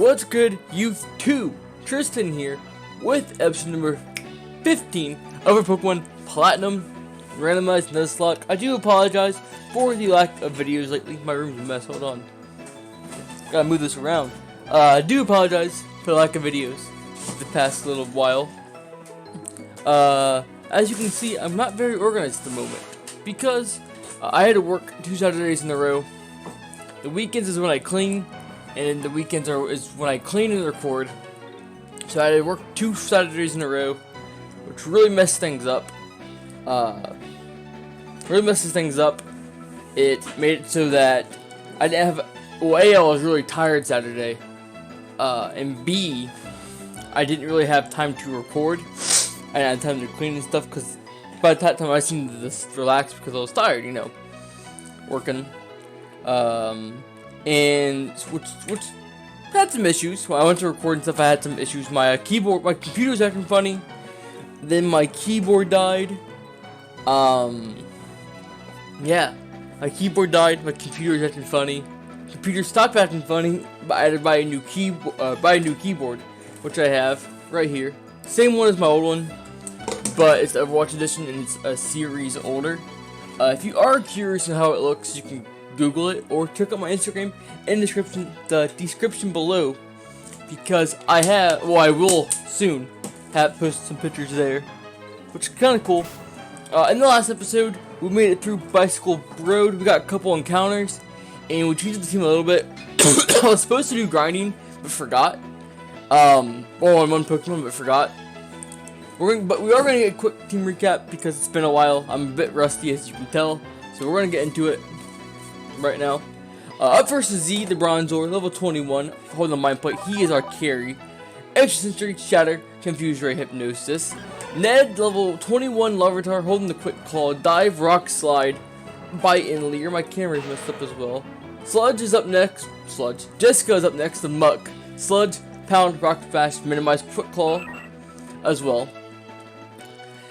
What's good, YouTube? Tristan here with episode number 15 of our Pokemon Platinum Randomized Nuzlocke. I do apologize for the lack of videos lately. My room's a mess. Hold on. Gotta move this around. I do apologize for the lack of videos the past little while. As you can see, I'm not very organized at the moment because I had to work 2 Saturdays in a row. The weekends is when I clean, and the weekends is when I clean and record. So I had to work 2 Saturdays in a row, which really messed things up. Really messes things up. It made it so that I didn't have. Well, A, I was really tired Saturday, and B, I didn't really have time to record. I didn't have time to clean and stuff because by that time I seemed to just relax because I was tired, you know, working. And which had some issues. When I went to record and stuff, I had some issues. My computer was acting funny. Then my keyboard died. Yeah, my keyboard died. My computer was acting funny. Computer stopped acting funny, but I had to buy a new keyboard, which I have right here. Same one as my old one, but it's the Overwatch edition and it's a series older. If you are curious on how it looks, you can Google it or check out my Instagram in the description below, because I will soon post some pictures there, which is kind of cool. In the last episode, we made it through Bicycle Road. We got a couple encounters, and we changed the team a little bit. I was supposed to do grinding, but forgot. On one Pokemon, but forgot. But we are going to get a quick team recap because it's been a while. I'm a bit rusty, as you can tell, so we're going to get into it right now. Up first is Z, the Bronzor, level 21, holding the Mind Plate. He is our carry. Extra Sensory, Shatter, Confuse Ray, Hypnosis. Ned, level 21, Larvitar, holding the Quick Claw, Dive, Rock Slide, Bite, and Leer. My camera's messed up as well. Sludge is up next. Jessica is up next, the Muck. Sludge, Pound, Rock Smash, Minimize, Quick Claw as well.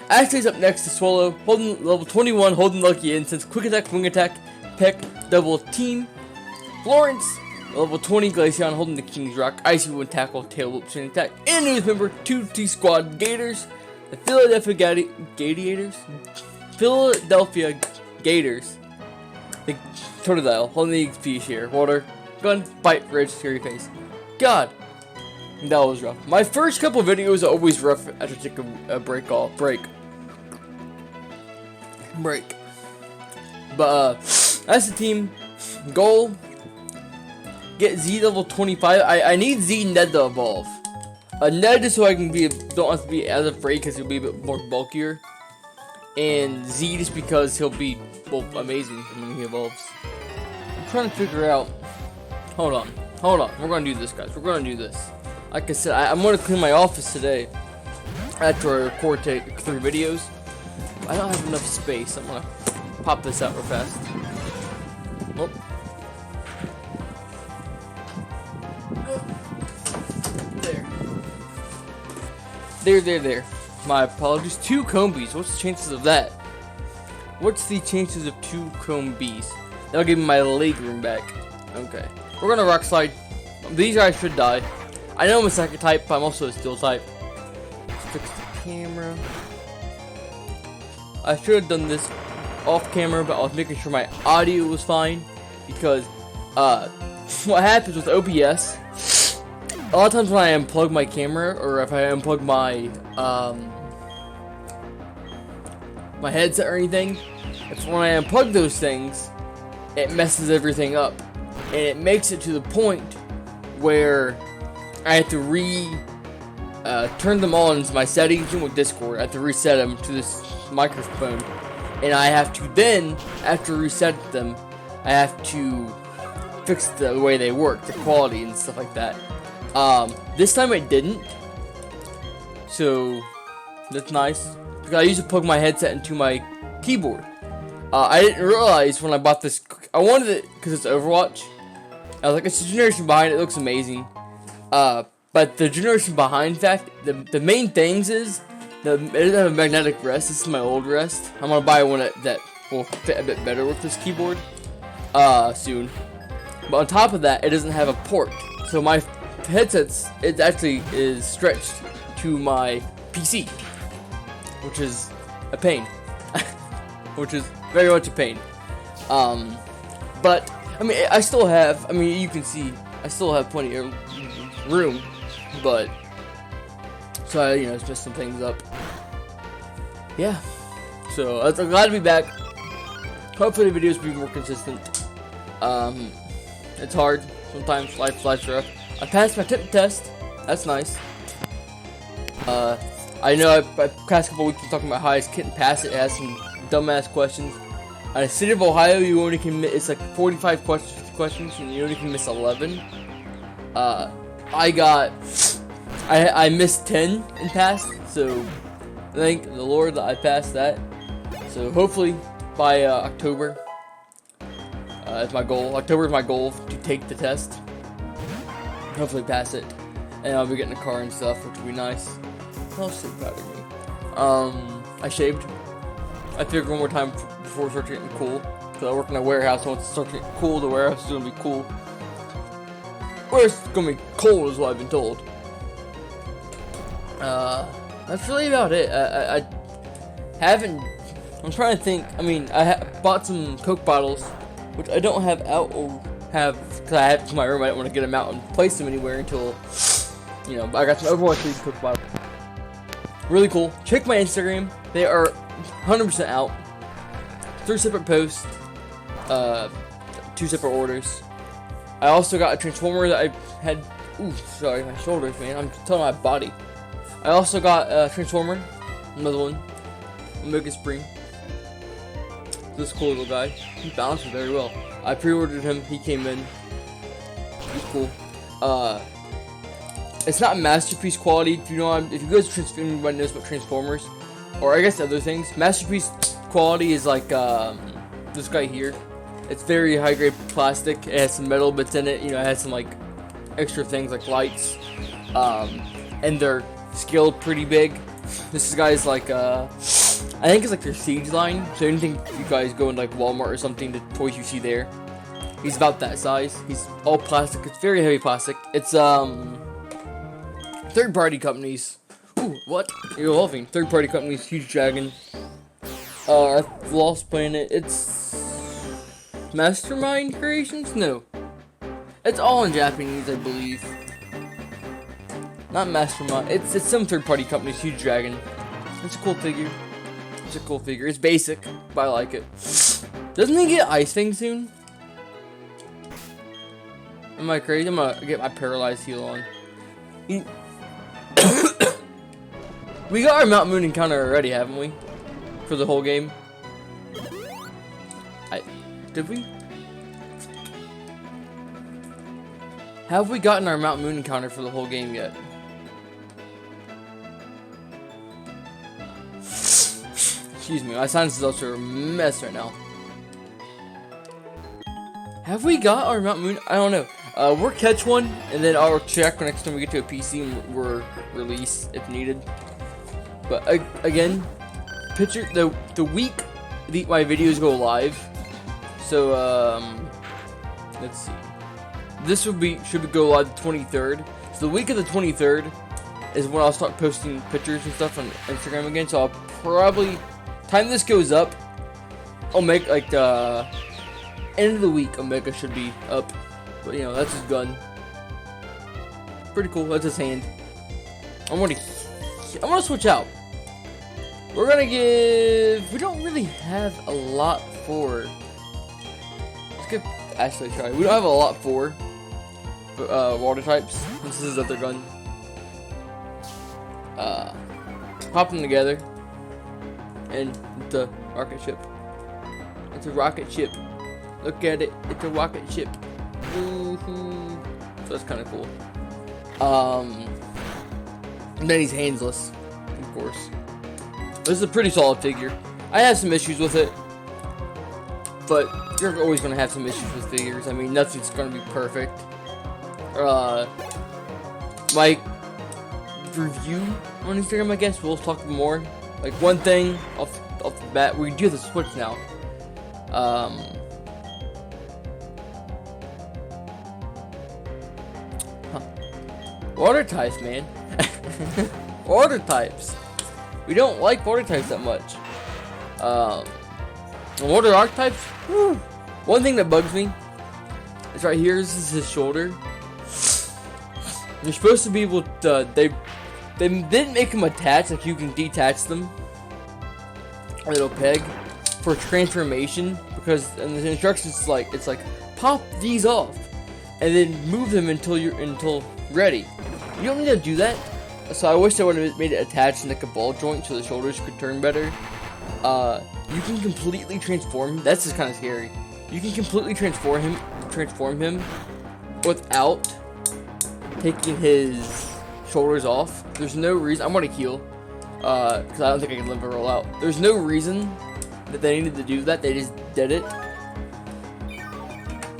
Ashley's up next to Swallow, holding level 21, holding Lucky Incense, Quick Attack, Wing Attack, Peck, Double Team. Florence, level 20, Glaceon, holding the King's Rock, Icy Wind Tackle, Tail Loop, Chain Attack. And news member, 2T Squad Gators, the Philadelphia Gators, the Totodile, holding the XP share, Water, Gun, Bite, Rage, Scary Face. God, that was rough. My first couple videos are always rough after taking a break. But that's the team goal. Get Z level 25. I need Z Ned to evolve. Ned just so I can don't have to be as afraid because he'll be a bit more bulkier. And Z just because he'll be amazing when he evolves. I'm trying to figure out. Hold on. We're gonna do this, guys. We're gonna do this. Like I said, I'm gonna clean my office today after I record 3 videos. I don't have enough space. I'm gonna pop this out real fast. Oh. There. My apologies. 2 Combees. What's the chances of that? What's the chances of 2 Combees? That'll give me my leg room back. Okay. We're gonna Rock Slide. These guys should die. I know I'm a Psychic type, but I'm also a Steel type. Let's fix the camera. I should have done this off camera, but I was making sure my audio was fine, because what happens with OBS, a lot of times when I unplug my camera, or if I unplug my my headset or anything, when I unplug those things, it messes everything up, and it makes it to the point where I have to turn them all into my settings with Discord. I have to reset them to this microphone, and I have to then, after reset them, I have to fix the way they work, the quality and stuff like that. This time it didn't, so that's nice, because I used to plug my headset into my keyboard. I didn't realize when I bought this, I wanted it because it's Overwatch. I was like, it's a generation behind, it looks amazing. But the generation behind fact, the main things is, it doesn't have a magnetic rest. This is my old rest. I'm gonna buy one that will fit a bit better with this keyboard, soon. But on top of that, it doesn't have a port. So my headsets, it actually is stretched to my PC, which is a pain. Which is very much a pain. But I mean, I still have. I mean, you can see I still have plenty of room, but so I, just some things up. Yeah. So I'm glad to be back. Hopefully the videos will be more consistent. It's hard sometimes. Life's rough. I passed my tip test. That's nice. I know I past couple weeks talking about how I couldn't pass it. It has some dumbass questions. In the state of Ohio, you only can miss, it's like 45 questions, and you only can miss 11. I missed 10 and passed, so thank the Lord that I passed that. So hopefully by October is my goal. October is my goal to take the test. Hopefully pass it, and I'll be getting a car and stuff, which will be nice. I'll so proud of me. I shaved. I figured one more time before it starts getting cool. Because I work in a warehouse, so once it starts getting cool, the warehouse is going to be cool. Or it's going to be cold, is what I've been told. That's really about it. I haven't. I'm trying to think. I mean, I bought some Coke bottles, which I don't have out or have because I have in my room. I don't want to get them out and place them anywhere until I got some Overwatch League Coke bottles. Really cool. Check my Instagram. They are 100% out. 3 separate posts. 2 separate orders. I also got a Transformer that I had. Ooh, sorry, my shoulders, man. I'm telling my body. I also got a Transformer. Another one. Omega Spring. This cool little guy. He balances very well. I pre-ordered him. He came in. He's cool. It's not masterpiece quality. If you guys anybody knows about Transformers, or I guess other things, masterpiece quality is like this guy here. It's very high grade plastic. It has some metal bits in it. It has some like extra things like lights, and they're scaled pretty big. This guy's like I think it's like their Siege line. So anything you guys go in like Walmart or something, the toys you see there, he's about that size. He's all plastic. It's very heavy plastic. It's third-party companies. Ooh, what? You're evolving. Third-party companies. Huge Dragon. I've lost playing it. It's Mastermind Creations? No. It's all in Japanese, I believe. Not Mastermind. It's some third-party companies. Huge Dragon. It's a cool figure. It's a cool figure. It's basic, but I like it. Doesn't he get Ice Fang soon? Am I crazy? I'm gonna get my paralyzed heal on. We got our Mount Moon encounter already, haven't we? For the whole game. Did we? Have we gotten our Mount Moon encounter for the whole game yet? Excuse me, my sinuses are a mess right now. Have we got our Mount Moon? I don't know. We'll catch one, and then I'll check next time we get to a PC and we're release if needed. But again, picture the week my videos go live. So let's see. This should go live the 23rd. So the week of the 23rd is when I'll start posting pictures and stuff on Instagram again. So I'll probably time this goes up, I'll make like the end of the week. Omega should be up. But that's his gun. Pretty cool. That's his hand. I'm gonna switch out. We're gonna give. We don't really have a lot for. Let's give Ashley a try. We don't have a lot for water types. This is his other gun. Pop them together, and it's a rocket ship. It's a rocket ship. Look at it. It's a rocket ship. So that's kind of cool. And then he's handless, of course. This is a pretty solid figure. I have some issues with it, but you're always going to have some issues with figures. I mean, nothing's going to be perfect. My review on Instagram, I guess, we'll talk more. Like, one thing off the bat, we do have the Switch now. Water types, man. Water types. We don't like water types that much. Water archetypes. Whew. One thing that bugs me is right here. This is his shoulder. You're supposed to be able to. They didn't make them attached. Like you can detach them. A little peg for transformation, because in the instructions it's like pop these off and then move them until ready. You don't need to do that. So I wish they would have made it attached in like a ball joint so the shoulders could turn better. You can completely transform. That's just kind of scary. You can completely transform him without taking his shoulders off. There's no reason. I'm gonna heal because I don't think I can live a roll out. There's no reason that they needed to do that. They just did it.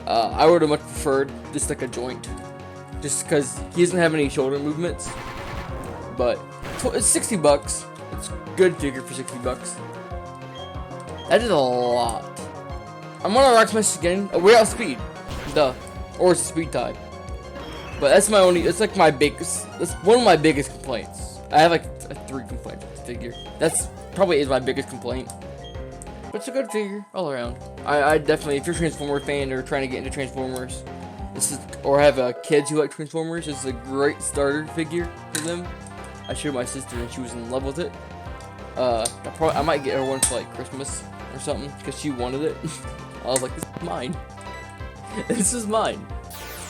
I would have much preferred just like a joint, just because he doesn't have any shoulder movements. But it's $60. It's a good figure for $60. That is a lot. I'm on a rock smash again. Oh, we're out of speed. Duh. Or it's a speed type. But that's my only. It's like my biggest. That's one of my biggest complaints. I have like 3 complaints with the figure. That's probably is my biggest complaint. But it's a good figure all around. I definitely, if you're a Transformer fan or trying to get into Transformers, this is, or have kids who like Transformers, this is a great starter figure for them. I showed my sister and she was in love with it. I might get her one for like Christmas or something because she wanted it. I was like, this is mine. This is mine.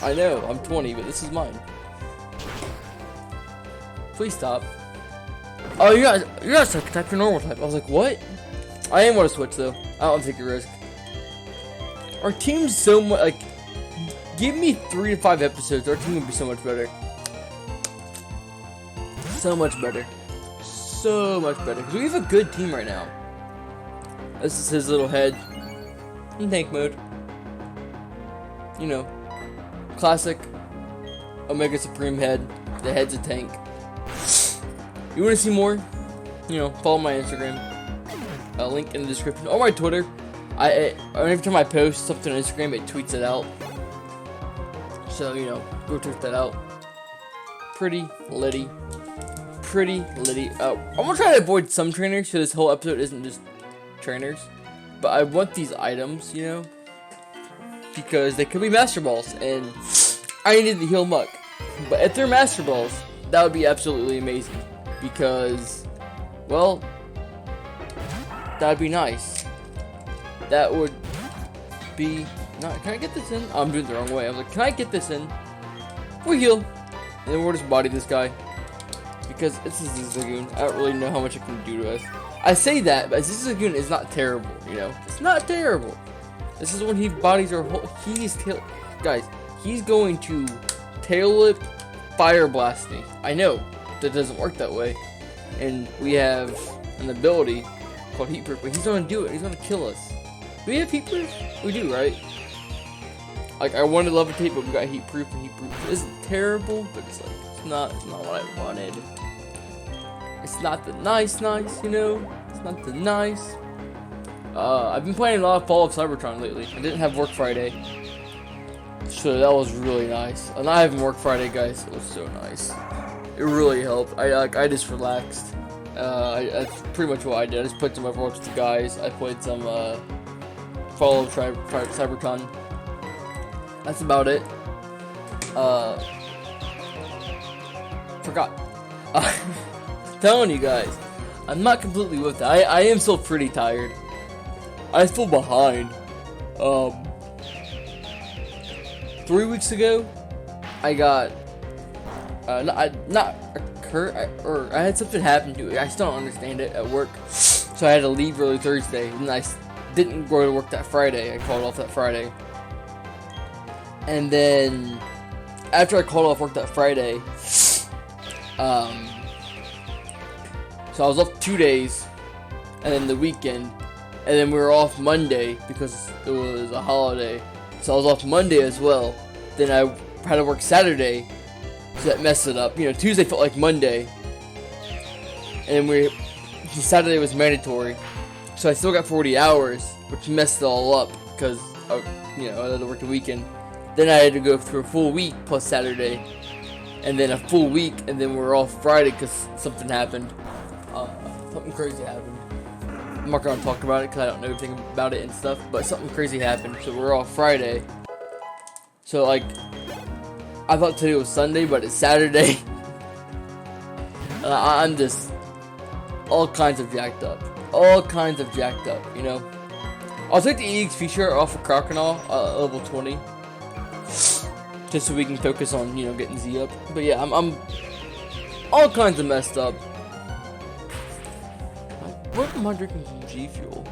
I know, I'm 20, but this is mine. Please stop. Oh, you're not type, you're normal type. I was like, what? I am want to switch though. I don't take a risk. Our team's so much like. Give me 3 to 5 episodes. Our team would be so much better. So much better. So much better. Because we have a good team right now. This is his little head in tank mode. You know, classic Omega Supreme head. The head's a tank. You want to see more? You know, follow my Instagram. Link in the description or my Twitter. Every time I post something on Instagram, it tweets it out. So you know, go check that out. Pretty litty. I'm gonna try to avoid some trainers, so this whole episode isn't just trainers. But I want these items, you know, because they could be Master Balls, and I needed the heal muck. But if they're Master Balls, that would be absolutely amazing. Because, well, that'd be nice. That would be not. Can I get this in? Oh, I'm doing it the wrong way. I was like, can I get this in? We heal, and then we'll just body this guy because it's a Zigzagoon. I don't really know how much it can do to us. I say that, but Zigzagoon is not terrible. You know, it's not terrible. This is when he bodies our whole. Guys. He's going to tail whip, fire blast me. I know that doesn't work that way, and we have an ability called Heat Proof, but he's gonna do it. He's gonna kill us. Do we have Heat Proof? We do, right? Like, I wanted Levitate, but we got Heat Proof, and Heat Proof isn't terrible, but it's like, it's not what I wanted. It's not the nice, you know? It's not the nice. I've been playing a lot of Fall of Cybertron lately. I didn't have work Friday, so that was really nice. And I haven't worked Friday, guys. It was so nice. It really helped. I just relaxed. That's pretty much what I did. I just played some Overwatch with the guys. I played some Fall of Cybertron. That's about it. Forgot. Telling you guys, I'm not completely with it. I am still pretty tired. I feel behind. 3 weeks ago, I got I had something happen to it. I still don't understand it at work, so I had to leave early Thursday, and I didn't go to work that Friday. I called off that Friday. And then, after I called off work that Friday, so I was off 2 days, and then the weekend, and then we were off Monday because it was a holiday. So I was off Monday as well. Then I had to work Saturday, so that messed it up. You know, Tuesday felt like Monday, and Saturday was mandatory. So I still got 40 hours, which messed it all up because you know, I had to work the weekend. Then I had to go through a full week plus Saturday. and then a full week, and then we're off Friday because something happened. Something crazy happened. I'm not gonna talk about it because I don't know everything about it and stuff, but something crazy happened, so we're off Friday. So like, I thought today was Sunday, but it's Saturday. I'm just all kinds of jacked up. All kinds of jacked up, you know. I'll take the EXP shirt off of Crocodile, level 20. Just so we can focus on, you know, getting Z up. But yeah, I'm all kinds of messed up. What am I drinking from G Fuel?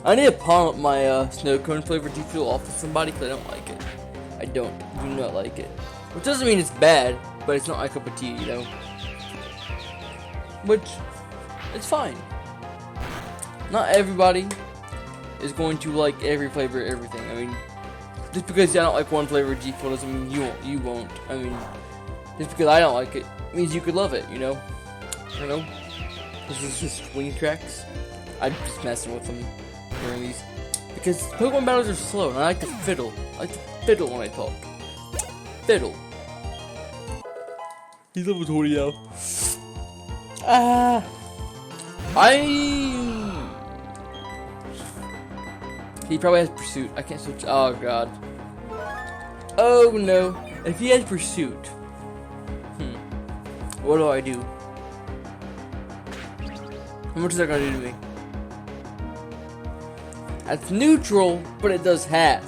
I need to pawn up my snow cone flavored G Fuel off of somebody because I don't like it. I do not like it. Which doesn't mean it's bad, but it's not my cup of tea, you know. Which, it's fine. Not everybody is going to like every flavor of everything. I mean, just because I don't like one flavor of G Fuel doesn't mean you won't. I mean, just because I don't like it means you could love it, you know. You know. This is just wing tracks. I'm just messing with them during these because Pokemon battles are slow, and I like to fiddle. I like to fiddle when I talk. Fiddle. He's level 20 now. He probably has Pursuit. I can't switch. Oh god. Oh no. If he has Pursuit, what do I do? How much is that gonna do to me? That's neutral, but it does half.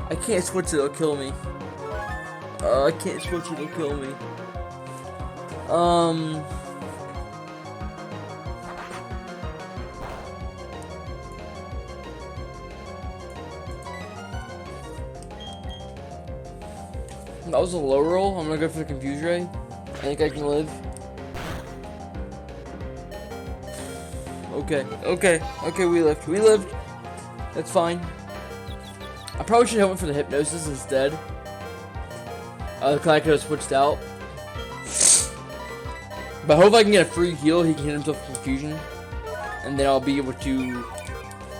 I can't switch it, it'll kill me. I can't switch it, it'll kill me. That was a low roll. I'm gonna go for the Confuse Ray. I think I can live. Okay, we lived. That's fine. I probably should have went for the Hypnosis instead. Cause I could have switched out. But I hope I can get a free heal. He can hit himself with Confusion. And then I'll be able to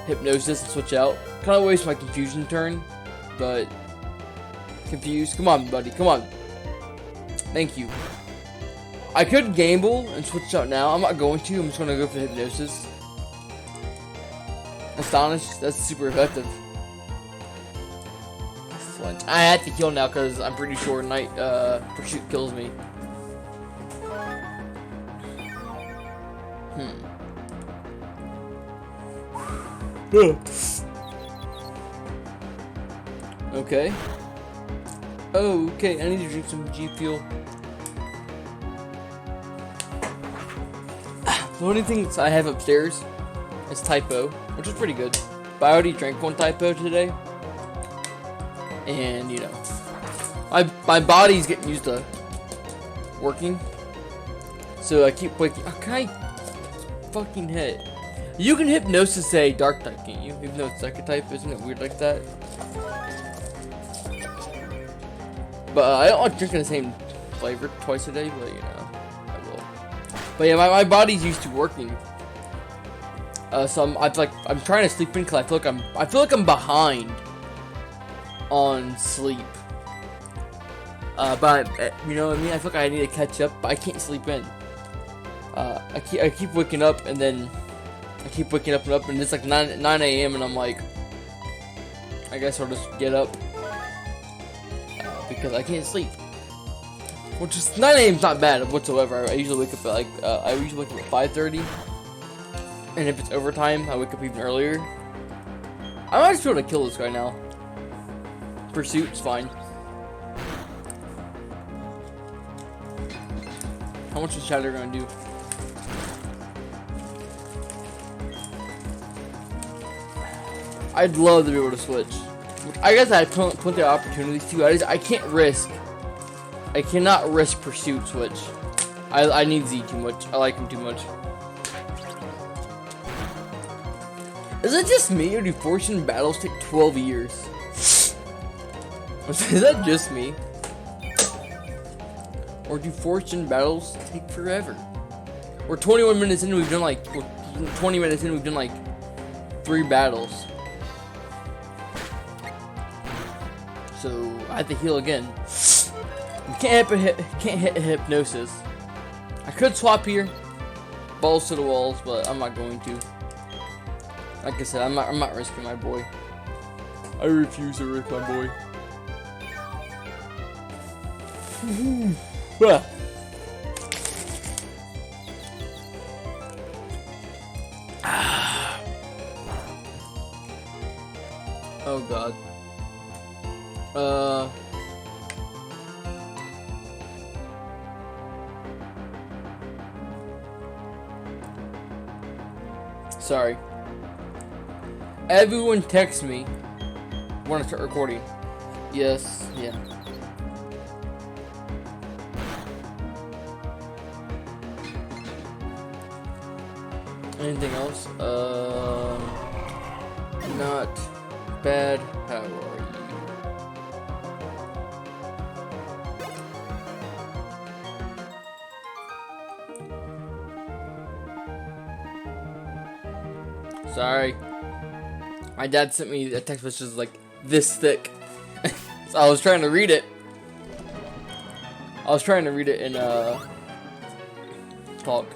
Hypnosis and switch out. Kinda waste my Confusion turn. But Confuse. Come on, buddy. Come on. Thank you. I could gamble and switch out now. I'm not going to. I'm just going to go for Hypnosis. Astonish. That's super effective. Excellent. I have to kill now because I'm pretty sure Night Pursuit kills me. Okay. Oh, okay. I need to drink some G Fuel. The only thing I have upstairs is Typo, which is pretty good. But I already drank one Typo today. And, you know, my body's getting used to working. So I keep waking. Oh, can I fucking hit? You can Hypnosis a Dark type, can't you? Even though it's Psychic type, isn't it weird like that? But I don't like drinking the same flavor twice a day, but you know, I will. But yeah, my body's used to working. So I'm trying to sleep in because I feel like I'm behind on sleep. But you know what I mean? I feel like I need to catch up, but I can't sleep in. I keep waking up and then I keep waking up and it's like 9 a.m. and I'm like, I guess I'll just get up because I can't sleep. Which is 9 a.m. is not bad whatsoever. I usually wake up at like I usually wake up at 5:30, and if it's overtime, I wake up even earlier. I might just be able to kill this guy now. Pursuit's fine. How much is Shatter gonna do? I'd love to be able to switch. I guess I had plenty of opportunities to. I can't risk. I cannot risk Pursuit switch. I need Z too much. I like him too much. Is it just me, or do fortune battles take 12 years? Is that just me? Or do fortune battles take forever? We're 21 minutes in, we've done like 20 minutes in, we've done like 3 battles. So I have to heal again. You can't hit hypnosis. I could swap here, balls to the walls, but I'm not going to. Like I said, I'm not risking my boy. I refuse to risk my boy. Oh God. Sorry. Everyone text me. Want to start recording? Yes. Yeah. Anything else? Not bad. How are you? Sorry. My dad sent me a text message like this thick. So I was trying to read it. In talk.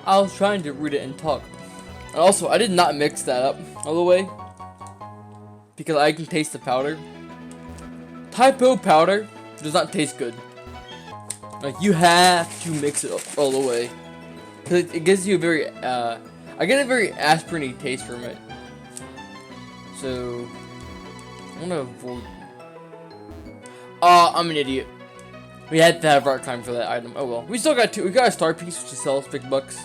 I was trying to read it and talk. And also, I did not mix that up all the way because I can taste the powder. Typo powder does not taste good. Like, you have to mix it up all the way because it gives you a very I get a very aspirin-y taste from it. So I'm gonna avoid. I'm an idiot. We had to have our time for that item. Oh well. We still got we got a star piece which sells big bucks.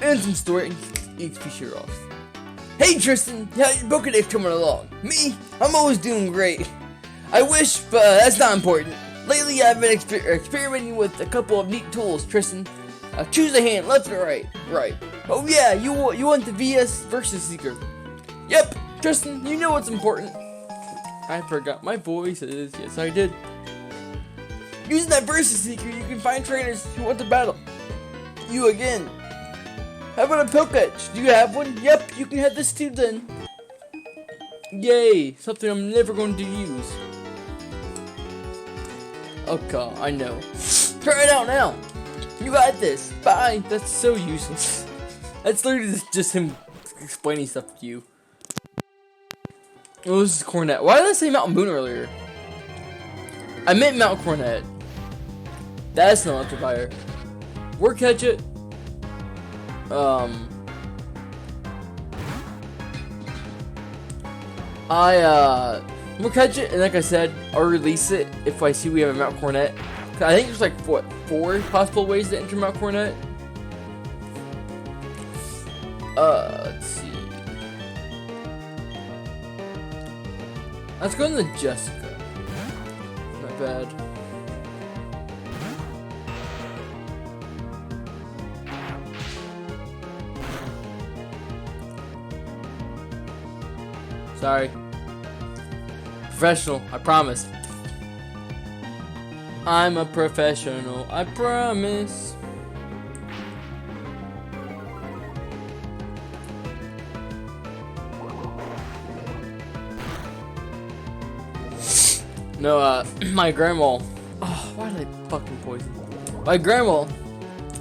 And some story XP share off. Hey Tristan, how's your Pokedex coming along? Me? I'm always doing great. I wish, but that's not important. Lately I've been experimenting with a couple of neat tools, Tristan. Choose a hand, left or right. Right. Oh yeah, you want the VS Versus Seeker. Yep, Tristan, you know what's important. I forgot my voices. Yes, I did. Using that Versus Seeker, you can find trainers who want to battle you again. How about a Pokédex? Do you have one? Yep, you can have this too then. Yay, something I'm never going to use. Okay, I know. Try it out now. You got this. Bye. That's so useless. That's literally just him explaining stuff to you. Oh, this is Cornet. Why did I say Mount Moon earlier? I meant Mount Cornet. That's not Electrifier. We're catch it. We'll catch it, and like I said, I'll release it if I see we have a Mount Cornet. I think there's like, what, 4 possible ways to enter Mount Cornet? Let's see. Let's go to the Jessica. Not bad. Sorry. Professional, I promise. I'm a professional, I promise. No, my grandma. Oh, why did I fucking poison? My grandma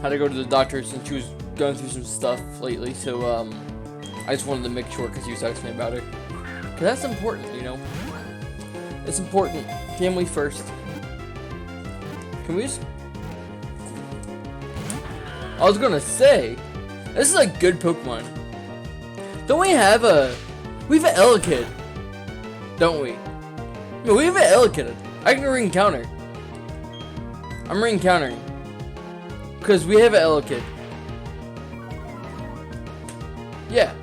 had to go to the doctor since she was going through some stuff lately, so, I just wanted to make sure because you was asking me about it. Because that's important, you know? It's important. Family first. Can we just... I was gonna say, this is a good Pokemon. Don't we have a... We have an Elekid. Don't we? No, we have an Elekid. I can re-encounter. I'm re-encountering. Because we have an Elekid. Yeah.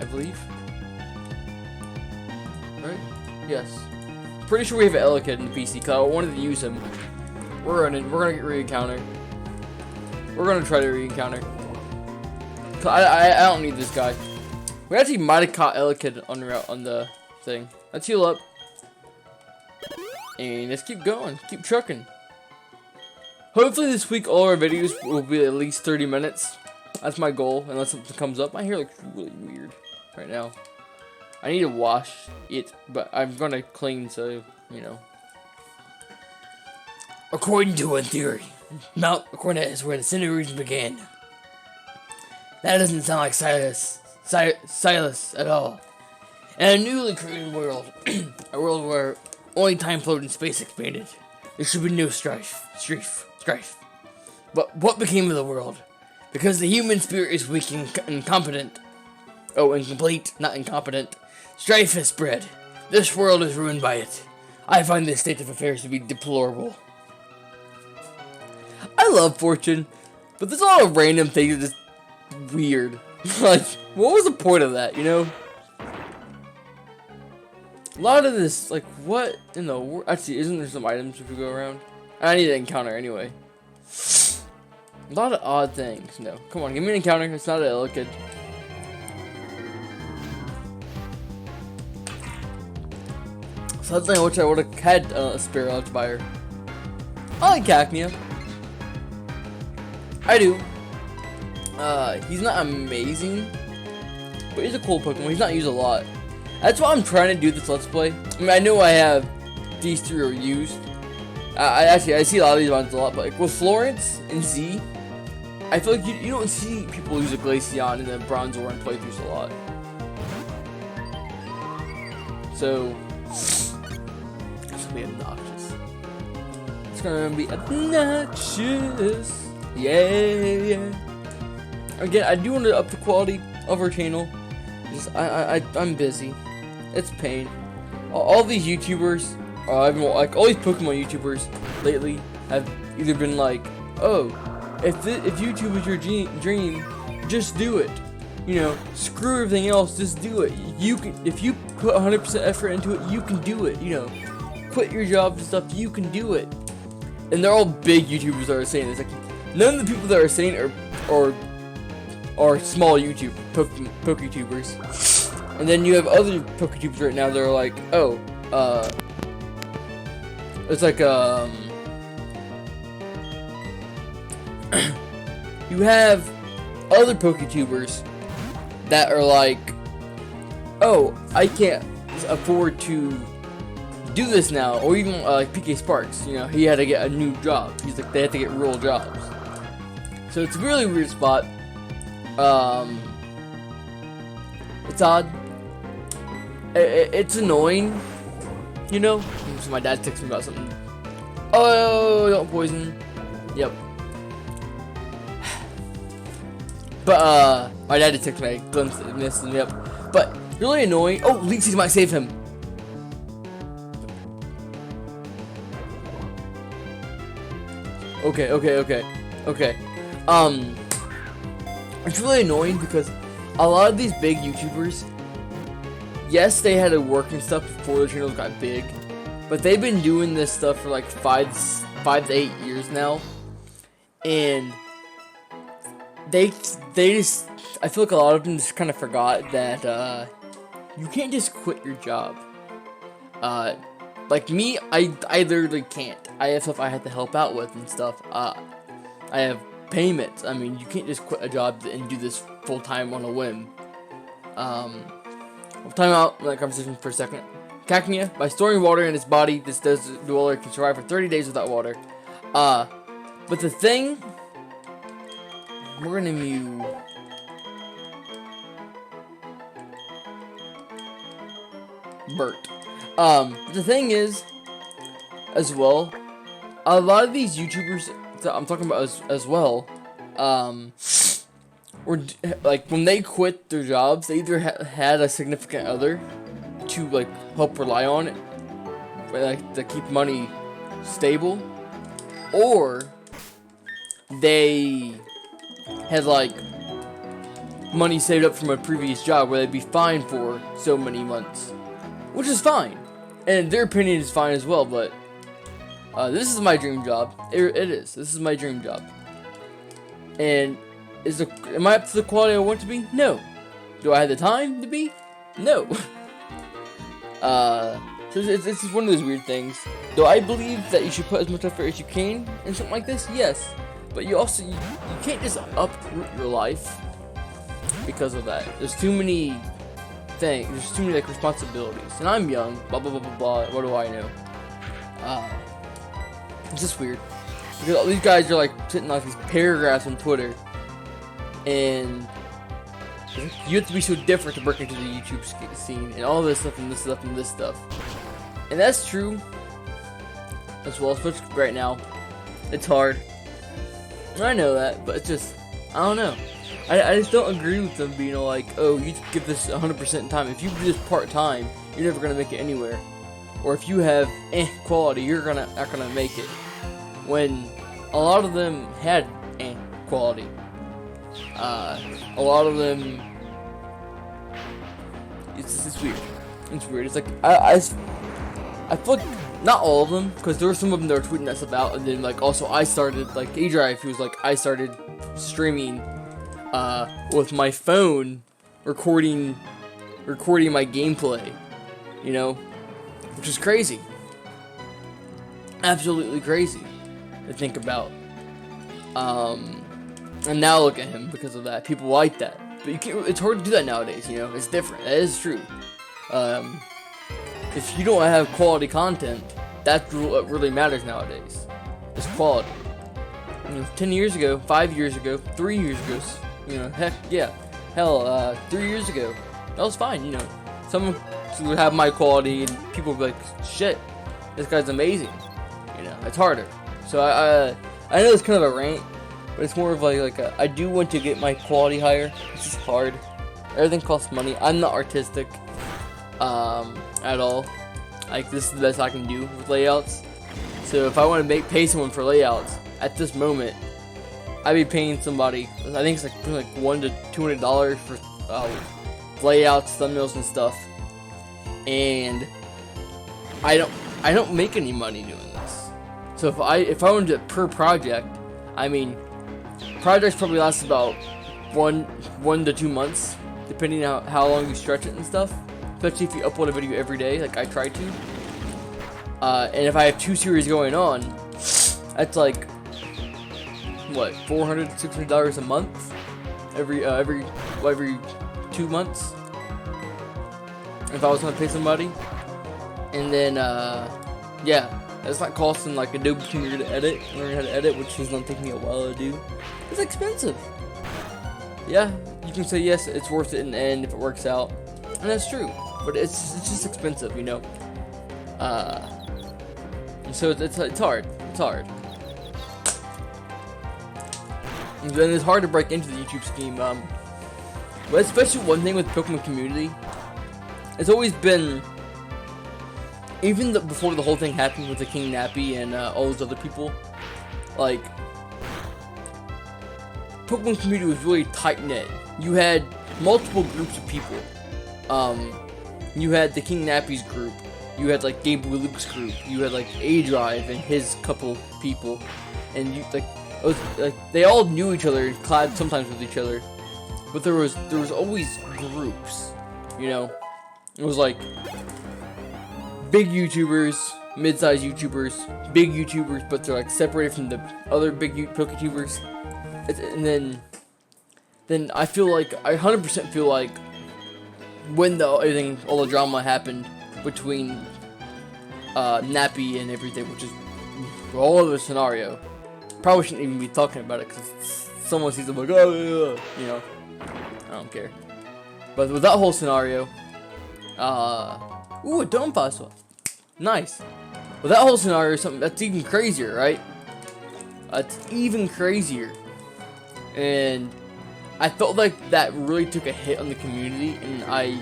I believe. Right? Yes. Pretty sure we have an Elekid in the PC, because I wanted to use him. We're gonna get re-encounter. We're gonna try to re-encounter. I don't need this guy. We actually might have caught Elekid on the thing. Let's heal up. And let's keep going. Keep trucking. Hopefully this week all our videos will be at least 30 minutes. That's my goal, unless something comes up. My hair looks really weird right now. I need to wash it, but I'm gonna clean, so, you know. According to one theory, Mount Cornet is where the Cinder region began. That doesn't sound like Silas at all. In a newly created world, a world where only time flowed and space expanded, there should be no strife. But what became of the world? Because the human spirit is weak and incompetent. Oh, incomplete, not incompetent. Strife has spread. This world is ruined by it. I find this state of affairs to be deplorable. I love Fortune, but there's a lot of random things that just weird. Like, what was the point of that, you know? A lot of this, like, what in the world? Actually, isn't there some items if we go around? I need an encounter anyway. A lot of odd things. No, come on, give me an encounter. It's not a kid. Something I wish I would have had a spare Elixir. I like Cacnea. I do. He's not amazing, but he's a cool Pokemon. He's not used a lot. That's why I'm trying to do this Let's Play. I mean, I know I have these three are used. I see a lot of these ones a lot, but like with Florence and Z, I feel like you don't see people use a Glaceon in the Bronzor and playthroughs a lot. So it's gonna be obnoxious. It's gonna be obnoxious. Yeah. Again, I do want to up the quality of our channel. Just, I'm busy. It's pain. All these YouTubers, like all these Pokemon YouTubers lately, have either been like, "Oh, if YouTube is your dream, just do it. You know, screw everything else, just do it. You can, if you put 100% effort into it, you can do it. You know, quit your job and stuff, you can do it." And they're all big YouTubers that are saying this. Like, none of the people that are saying are small PokeTubers. And then you have other PokeTubers right now that are like, oh, it's like, you have other PokeTubers that are like, oh, I can't afford to do this now. Or even like PK Sparks, you know, he had to get a new job. He's like, they had to get real jobs. So it's a really weird spot. It's odd. It's annoying, you know. So my dad texted me about something. Oh, don't poison. Yep. But my dad did text me. I glimpsed it, missed him. Yep. But really annoying. Oh, Leetsies might save him. Okay. It's really annoying because a lot of these big YouTubers, yes, they had to work and stuff before their channels got big, but they've been doing this stuff for like 5 to 8 years now, and they just, I feel like a lot of them just kind of forgot that you can't just quit your job. Like me, I literally can't. I have stuff I have to help out with and stuff. I have payments. I mean, you can't just quit a job and do this full time on a whim. We'll time out my conversation for a second. Cacnea, by storing water in its body, this desert dweller can survive for 30 days without water. But the thing, we're gonna mute. Bert. The thing is, as well, a lot of these YouTubers that I'm talking about as well, were like when they quit their jobs, they either had a significant other to like help rely on it, like to keep money stable, or they had like money saved up from a previous job where they'd be fine for so many months, which is fine, and their opinion is fine as well. But this is my dream job. It is. This is my dream job. And am I up to the quality I want to be? No. Do I have the time to be? No. So it's just one of those weird things. Do I believe that you should put as much effort as you can in something like this? Yes. But you also, you can't just uproot your life because of that. There's too many things. There's too many like responsibilities, and I'm young. Blah blah blah blah blah. What do I know? It's just weird because all these guys are like sitting on these paragraphs on Twitter, and you have to be so different to break into the YouTube scene, and all this stuff and this stuff and this stuff. And that's true as well, especially right now. It's hard. I know that, but it's just, I don't know. I just don't agree with them being like, oh, you give this 100% time. If you do this part-time, you're never going to make it anywhere. Or if you have quality, you're not gonna make it. When a lot of them had quality. A lot of them, it's weird. It's weird. It's like, I feel like, not all of them, because there were some of them that were tweeting that stuff out, and then like also I started, like A-Drive, he was like, I started streaming with my phone, recording my gameplay, you know, which is crazy, absolutely crazy to think about. And now look at him because of that. People like that, but you can't. It's hard to do that nowadays. You know, it's different. That is true. If you don't have quality content, that's what really matters nowadays. It's quality. You know, 10 years ago, 5 years ago, 3 years ago, you know, heck yeah, hell, 3 years ago, that was fine. You know, someone would have my quality, and people would be like, "Shit, this guy's amazing." You know, it's harder. So I know it's kind of a rant, but it's more of like I do want to get my quality higher. It's just hard. Everything costs money. I'm not artistic. At all. Like, this is the best I can do with layouts. So if I want to pay someone for layouts at this moment, I'd be paying somebody. I think it's like $100 to $200 for layouts, thumbnails, and stuff. And I don't make any money doing this. So if I wanted to per project, I mean, projects probably last about one to 2 months, depending on how long you stretch it and stuff. Especially if you upload a video every day, like I try to. And if I have 2 series going on, that's like what, $400 to $600 a month every 2 months. If I was gonna pay somebody, and then yeah, that's not costing like Adobe Premiere to edit, learn how to edit, which is gonna take me a while to do. It's expensive. Yeah, you can say yes, it's worth it in the end if it works out, and that's true. But it's just expensive, you know. So it's hard. It's hard. And then it's hard to break into the YouTube scheme. But especially one thing with the Pokemon community, it's always been, even before the whole thing happened with the King Nappy and all those other people, like, Pokemon community was really tight knit. You had multiple groups of people. You had the King Nappy's group, you had like Game Boy Luke's group, you had like A-Drive and his couple people, and you they all knew each other and collabed sometimes with each other, but there was always groups, you know. It was like big YouTubers, mid-sized YouTubers, big YouTubers, but they're like separated from the other big PokeTubers, and then I feel like, I 100% feel like, when all the drama happened between Nappy and everything, which is a whole other scenario. Probably shouldn't even be talking about it, because someone sees it like, oh yeah, you know. I don't care. But with that whole scenario, ooh, a Dome Fossil. Nice. With that whole scenario, something that's even crazier, right? It's even crazier. And I felt like that really took a hit on the community, and I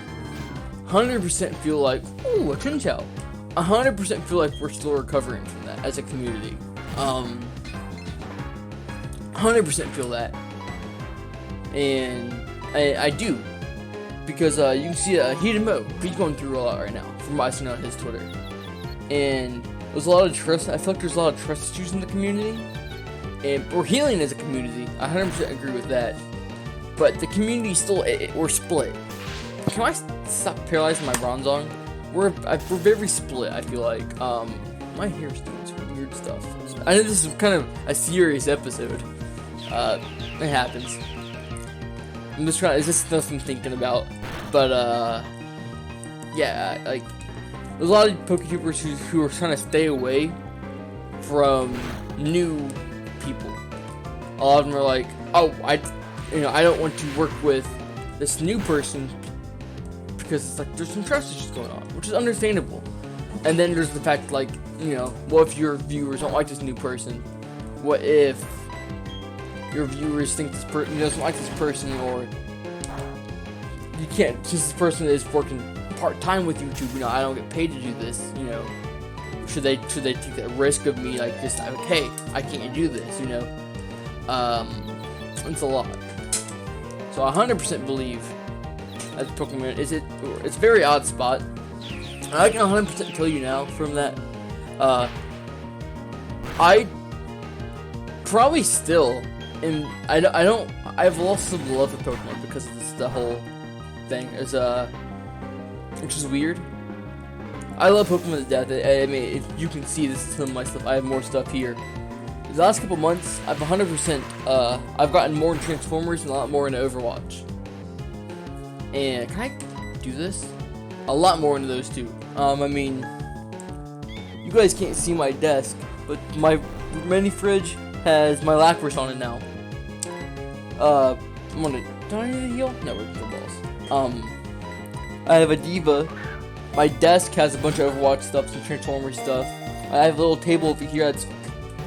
100% feel like, ooh, a Chinchou. 100% feel like we're still recovering from that as a community. 100% feel that. And I do. Because you can see Heated Mo, he's going through a lot right now, from what I see on his Twitter. And there's a lot of trust, I feel like there's a lot of trust issues in the community. And we're healing as a community, I 100% agree with that. But the community still, we're split. Can I stop paralyzing my Bronzong? We're very split, I feel like. My hair's doing some weird stuff. I know this is kind of a serious episode. It happens. I'm just trying, it's just stuff I'm thinking about. But, yeah, like there's a lot of PokeTubers who are trying to stay away from new people. A lot of them are like, oh, I don't want to work with this new person because it's like there's some trust issues going on, which is understandable. And then there's the fact, like, what if your viewers don't like this new person? What if your viewers think this person doesn't like this person, or you can't, since this person is working part-time with YouTube, I don't get paid to do this, should they take that risk of me, like, just, like, hey, I can't do this, it's a lot. So I 100% believe that Pokemon it's a very odd spot. I can 100% tell you now from that, I probably still I've lost some love for Pokemon because of this, the whole thing is, which is weird. I love Pokemon to death. I mean, if you can see, this is some of my stuff. I have more stuff here. The last couple months, I've 100%, I've gotten more in Transformers and a lot more into Overwatch. And can I do this? A lot more into those two. I mean, you guys can't see my desk, but my mini fridge has my Lapras on it now. I'm gonna, do I need to heal? No, we're for balls. I have a Diva. My desk has a bunch of Overwatch stuff, some Transformer stuff. I have a little table over here that's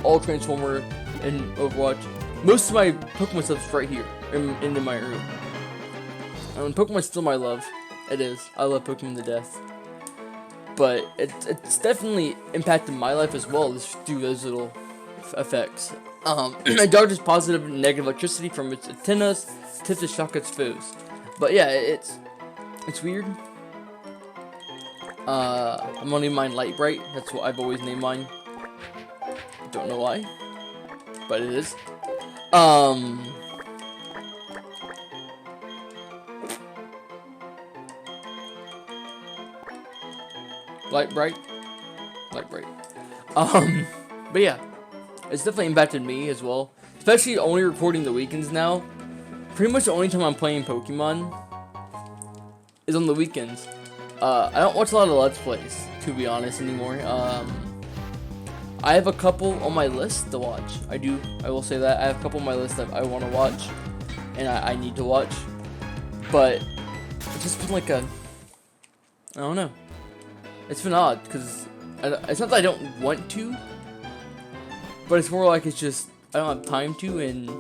all Transformer and Overwatch. Most of my Pokemon stuff is right here in my room. Pokemon's still my love. It is. I love Pokemon to death. But it's definitely impacted my life as well, just through those little effects. I dodged positive and negative electricity from its antennas, tipped to shock its foes. But yeah, it's weird. I'm gonna name mine Light Bright. That's what I've always named mine. Don't know why, but it is. Light Bright. But yeah, it's definitely impacted me as well. Especially only recording the weekends now. Pretty much the only time I'm playing Pokemon is on the weekends. I don't watch a lot of Let's Plays, to be honest, anymore. I have a couple on my list to watch. I will say that. I have a couple on my list that I want to watch, and I need to watch. But it's just been like I don't know. It's been odd, because it's not that I don't want to, but it's more like it's just, I don't have time to, and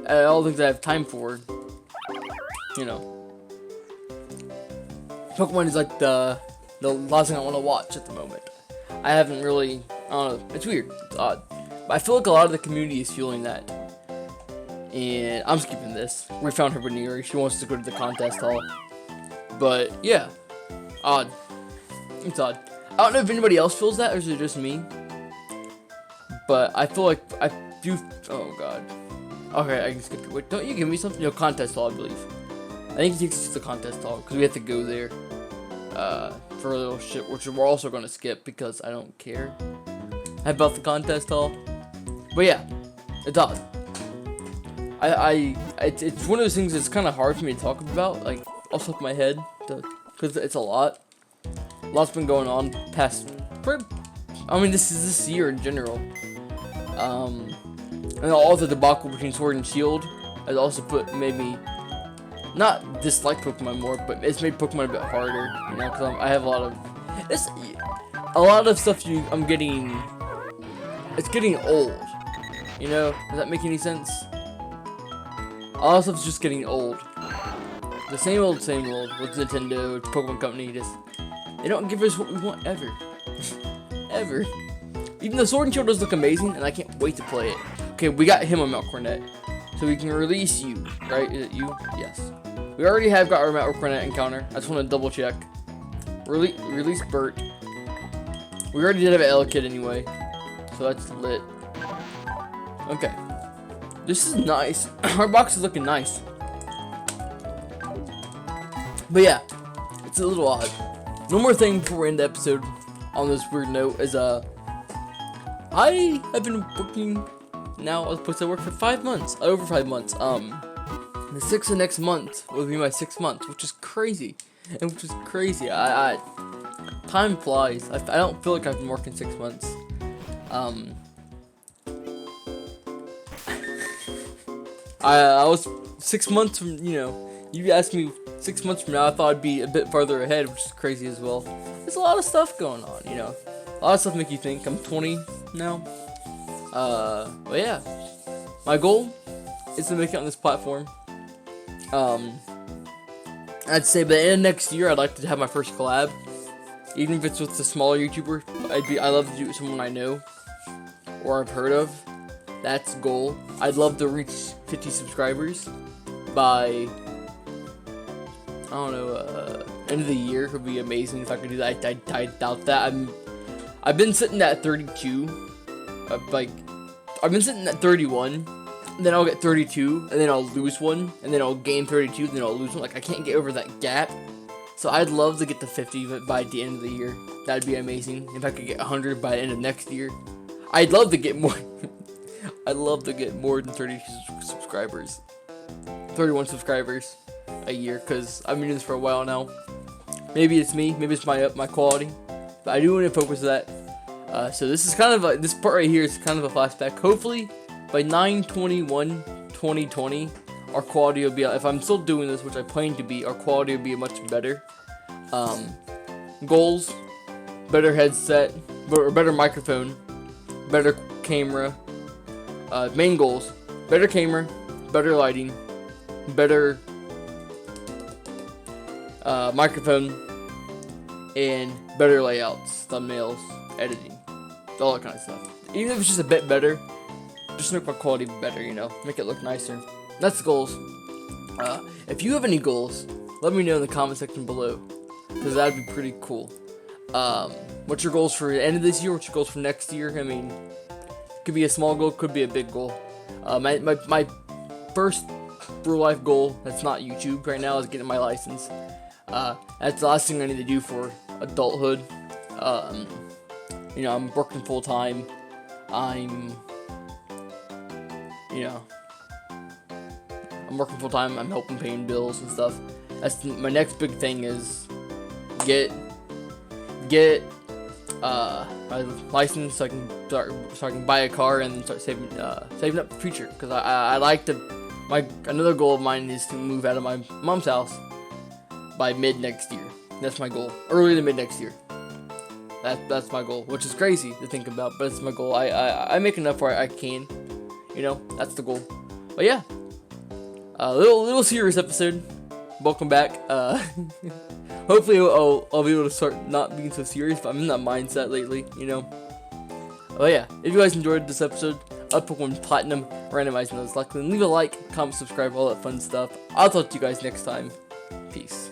all the things I have time for, Pokemon is like the last thing I want to watch at the moment. I haven't really, I don't know, it's weird, it's odd. But I feel like a lot of the community is feeling that. And I'm skipping this. We found her near. She wants to go to the contest hall. But yeah, odd. It's odd. I don't know if anybody else feels that, or is it just me? But I feel like I do. Oh god. Okay, I can skip it. Wait, don't you give me something? No, contest hall, I believe. I think it takes us to the contest hall because we have to go there for a little shit, which we're also gonna skip because I don't care about the contest hall. But yeah, it's odd. It's one of those things that's kind of hard for me to talk about, like off the top of my head, because it's a lot. A lot's been going on past. I mean, this year in general. And all the debacle between Sword and Shield has also made me not dislike Pokemon more, but it's made Pokemon a bit harder, because I have a lot of stuff I'm getting. It's getting old, Does that make any sense? A lot of stuff's just getting old. The same old with Nintendo, Pokemon Company. They don't give us what we want ever, ever. Even though Sword and Shield does look amazing, and I can't wait to play it. Okay, we got him on Mount Cornet, so we can release you, right? Is it you? Yes. We already have got our Mount Cornet encounter. I just want to double check. Release Bert. We already did have an Elekid anyway, so that's lit. Okay. This is nice. Our box is looking nice. But yeah, it's a little odd. One more thing before we end the episode on this weird note is I have been working now as opposed to work for 5 months. Over 5 months. The 6th of next month will be my 6th month, which is crazy. and which is crazy. Time flies. I don't feel like I've been working 6 months. I was 6 months from, you asked me 6 months from now, I thought I'd be a bit farther ahead, which is crazy as well. There's a lot of stuff going on, A lot of stuff make you think. I'm 20 now. But yeah, my goal is to make it on this platform. I'd say by the end of next year, I'd like to have my first collab. Even if it's with a smaller YouTuber, I'd love to do it with someone I know or I've heard of. That's goal. I'd love to reach 50 subscribers by, I don't know, end of the year. Would be amazing if I could do that. I doubt that. I've been sitting at 32. I've been sitting at 31. And then I'll get 32, and then I'll lose one, and then I'll gain 32, and then I'll lose one. Like, I can't get over that gap. So I'd love to get to 50 by the end of the year. That'd be amazing. If I could get 100 by the end of next year. I'd love to get more. I'd love to get more than 30 subscribers. 31 subscribers a year, because I've been doing this for a while now. Maybe it's me, maybe it's my quality. But I do want to focus on that. So this is kind of this part right here is kind of a flashback. Hopefully, by 9/21/2020, our quality will be, if I'm still doing this, which I plan to be, our quality will be much better. Goals, better headset, or better microphone, better camera. Main goals, better camera, better lighting, better microphone, and better layouts, thumbnails, editing, all that kind of stuff. Even if it's just a bit better, just make my quality better, make it look nicer. That's the goals. If you have any goals, let me know in the comment section below, because that'd be pretty cool. What's your goals for the end of this year? What's your goals for next year? I mean, could be a small goal, could be a big goal. My first real life goal that's not YouTube right now is getting my license. That's the last thing I need to do for adulthood. I'm working full time. I'm working full time. I'm helping paying bills and stuff. That's my next big thing is get my license so I can buy a car and start saving up for the future. Because I like to. Another goal of mine is to move out of my mom's house by mid next year. That's my goal. Early to mid next year. That's my goal, which is crazy to think about, but it's my goal. I make enough where I can. That's the goal. But yeah, a little serious episode. Welcome back. Hopefully I'll be able to start not being so serious, but I'm in that mindset lately, But yeah, if you guys enjoyed this episode, up for 1 platinum randomized Nuzlocke, then leave a like, comment, subscribe, all that fun stuff. I'll talk to you guys next time. Peace.